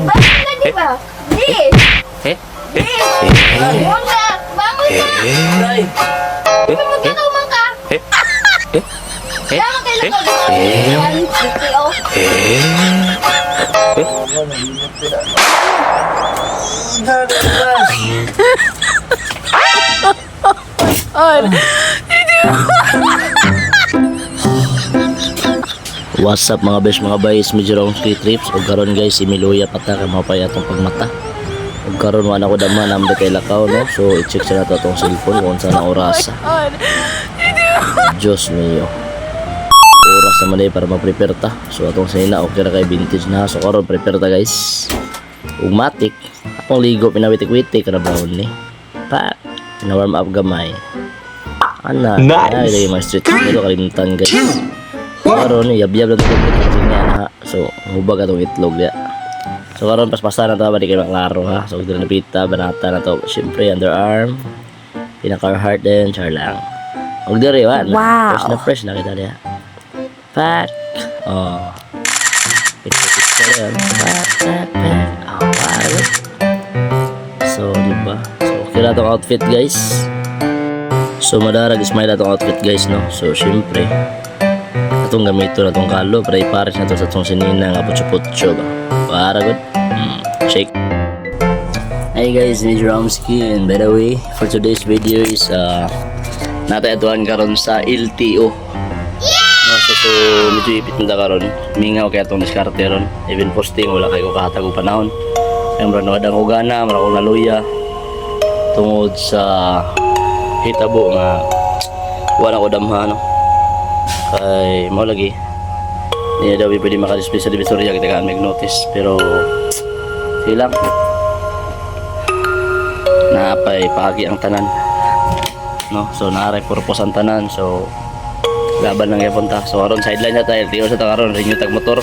Bangun na, di ba? Di! Eh? Di! Bangun na! Bangun na! Nay! Di ba magkakaumang ka? Kaya kailangan ko yan. Dito, oh. What's up mga best mga boys, medyo wrong ski trips o karon guys si Miluya pata kay mapaya atong pagmata o karon wala ko dama namde kay lakaw no, so i-check sa nato atong cellphone kung saan ang orasa. Diyos mio, oras naman ay para mag-prepare ta, so atong sinina okay ra kay vintage na, so karon prepare ta guys ug matik akong ligo pinawitik-witik ra brown ni pa na warm up gamay ana nice. Ay mga street dito kalimtan guys. Karon yab-yab lang ito na. So hubag atong itlog dia. So karon paspasan na to ba di kay maklaro ha. So dito na pita banata na to. Syempre underarm. Pinaka heart din char lang. Og dire wa. Wow. Fresh na kita dia. Pak. Oh. Pita yan. Pak. Oh, wow. So diba? So okay na tong outfit guys. So madarag smile atong outfit guys no. So syempre itong gamito na itong kalo para ipares na ito sa itong sinina nga putso-putso ba para good shake. Hey guys, ni Drumski, and by the way for today's video is natayatuan karon sa LTO. No, so medyo ipit na karon mingaw kaya itong diskarte ron even posting wala kayo kahatag og panahon kaya mara nawadang ko gana mara kong naluya tungod sa hitabo nga wala ko damha no ay mo lagi niya daw pwede makadisplay sa divisoria kita ka mag-notice pero silang naapay pagi ang tanan no, so naaray purpose ang tanan, so laban lang punta. So aron sideline na tayo tiyo sa karon renew tag motor,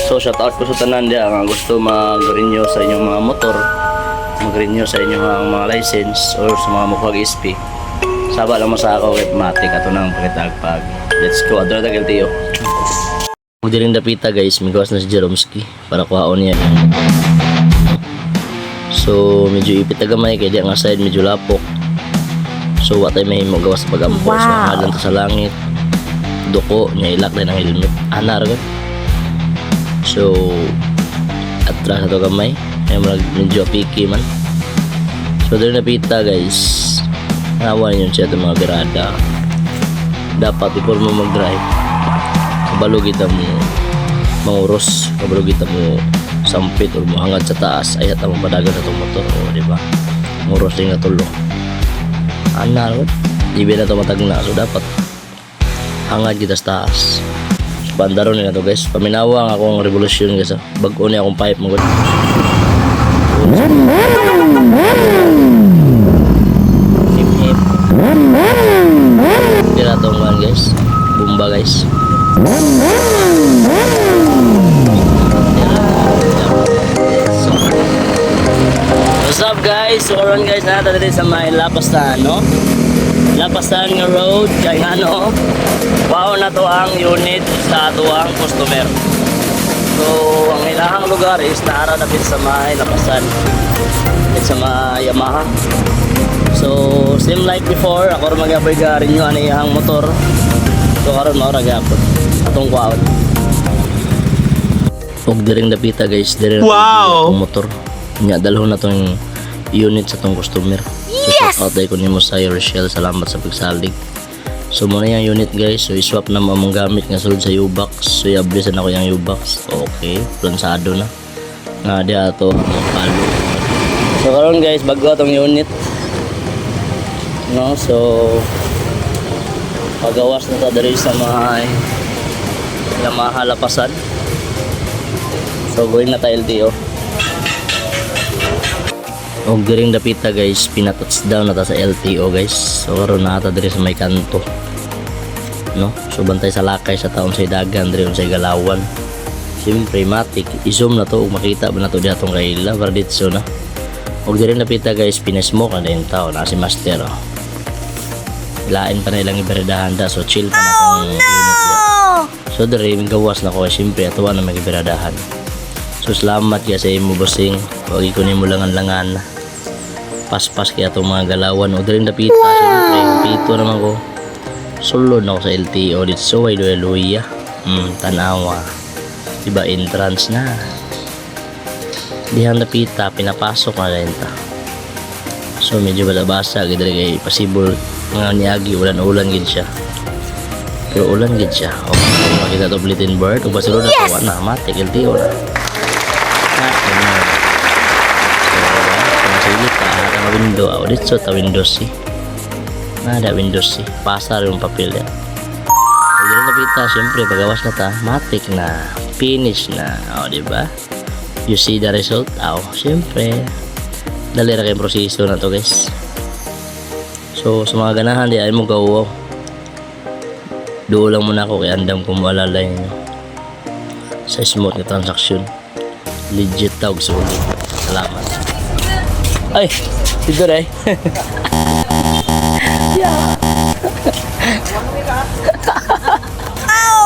so shout out ko sa tanan dia nga gusto mag-renew sa inyong mga motor, mag-renew sa inyong mga license or sa mga mukhang SP. Saba lang mo sa ako kay matik ato nang pakitagpag. Let's go, adra tag LTO. Kung di rin dapita guys, migawas na si Jeromski para kuhaon niya. So medyo ipit gamay kay di ang side medyo lapok. So what ay may mo gawas sa pagampo. So halan ta sa langit. Duko niya ilak din ang helmet. Anar gud. So atras ato gamay, ay medyo picky man. So di rin dapita guys. Nawan yun siya itong mga birada. Dapat before mo mag-drive kabalo kita mo manguros, kabalo kita mo sampit o mo hangad sa taas ayat ang padagan sa itong motor o diba nguros din nga tulo anal ibi na ito matagna, so dapat hangad kita sa taas. So pandaron nila ito guys, paminawang akong revolusyon guys, bago niya akong pipe mo tira itong man guys, bumba guys. So, what's up guys? So aron guys, nata dito sa may Lapastan no? Lapastan nga road kay ano wow na to ang unit sa ato ang customer. So ang ilahang lugar is naara na sa may Lapastan at sa may Yamaha. So same like before, ako rin mag-abay ka rin yung anihang motor. So karon mao ra gyapon atong kwaon. Og diring dapita guys, diring wow motor. Nya dalhon na tong unit sa tong customer. So shout out ko nimo sa Rochelle, salamat sa pagsalig. So mo na yung unit guys, so iswap na mo among gamit nga sulod sa U-box. So i-ablisan ako yung U-box. Okay, plansado na. Nga di ato palo. So karon guys, bago atong unit. No, so pagawas na ta diri sa mga Yamaha Lapasan. So going na ta LTO. Og diring dapita guys, pinatouchdown na ta sa LTO guys. So karon na ta diri sa may kanto. No, so bantay sa lakay sa taon sa dagan diri sa Galawan. Siyempre matik i-zoom na to ug makita ba na to diatong kaila para ditso na. Og diring dapita guys, pinesmoke na din tao na si Master. Oh. Lain pa na ilang iberadahan da, so chill pa na tong unit niya. So dari gawas na ko siyempre atuwa na mag-iberadahan. So So salamat kaya sa imo bossing. Wag ikunin mo langan-langan. Paspas kaya itong mga galawan o daling napita. Siyempre, pito naman ko. Sulod na ako sa LTO dito. So, ay luya. Tanawa. Diba, entrance na. Dihang napita, pinapasok na rin ta. So, medyo balabasa. Gidali kay pasibol. Mga niyagi, ulan-ulan gid siya. Pero ulan gid siya. O, makita to bulletin board. O, basilod na tawa na. Matik, LTO na. Sige ta, ada window audit so ta Windows C. Ada Windows C. Pasar yung papel yan. Pag yun napita, syempre pagawas na ta, matik na, finish na, di ba? You see the result? Syempre dali ra kayong proseso na to guys. So sa mga ganahan di ay mo gawo. Duo lang muna ako kay andam kung maalalay nyo sa smooth na transaction. Legit tawag sa ulit. Salamat. Ay, dito rin.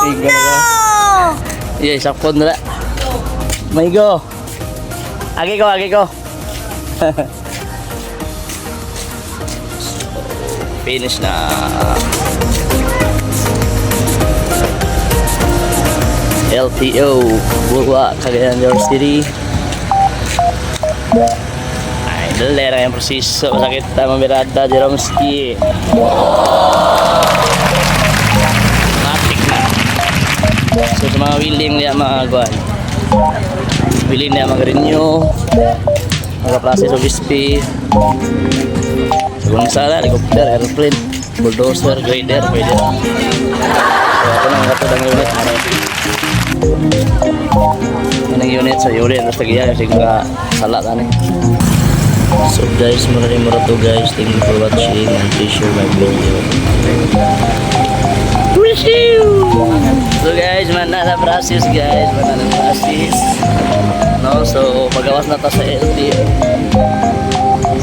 Oh no! Yeah, sakpon na. May go. Agi ko. Finish na. LTO, Bulwa, Cagayan de Oro City. Dali lang yung proseso. Masakit na mamirada, Jeromski. Matik na. So sa mga willing niya mga willing niya mag-renew, mag-process of SP, sa helicopter, airplane, bulldozer, grader, pwede. So ako nang katod ang unit. Ang unit sa unit, tapos tagiyan kasi ka salat na So guys, maraming to guys. Thank you for watching and please share my video. Wish you! So guys, manana process guys. No, so pagawas na ta sa LTO.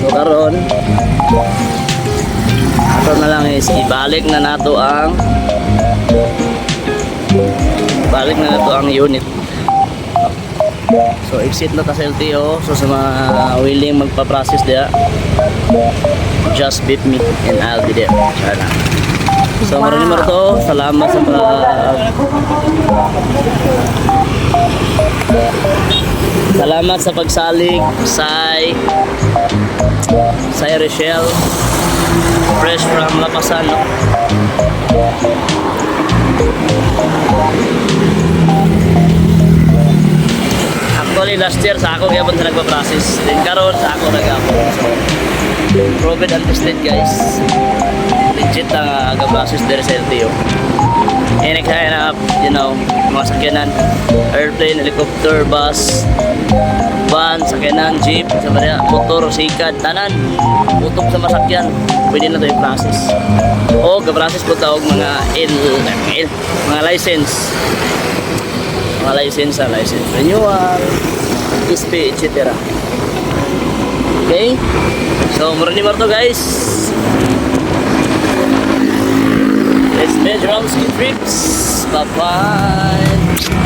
So karon ato na lang is ibalik na nato ang unit. So exit na ta sa LTO. So sa mga willing magpa-process dia, just beat me and I'll be there. Sana. So maraming to. Salamat sa salamat sa pagsalig sa Rochelle fresh from Lapasan, no? Actually last year sa ako kaya po nagpa-process. Then karon sa ako nag-ako. So proven and tested guys. Legit ang aga-process there sa LTO. Any kind of, mga sakyanan, airplane, helicopter, bus, van, sakyanan, jeep, motor, sikad, tanan, utok sa masakyan, pwede na ito yung process. O, ga-process po tawag mga license. License renewal, SP, etc. Okay? So, murani to guys. Let's measure on ski trips. Bye-bye.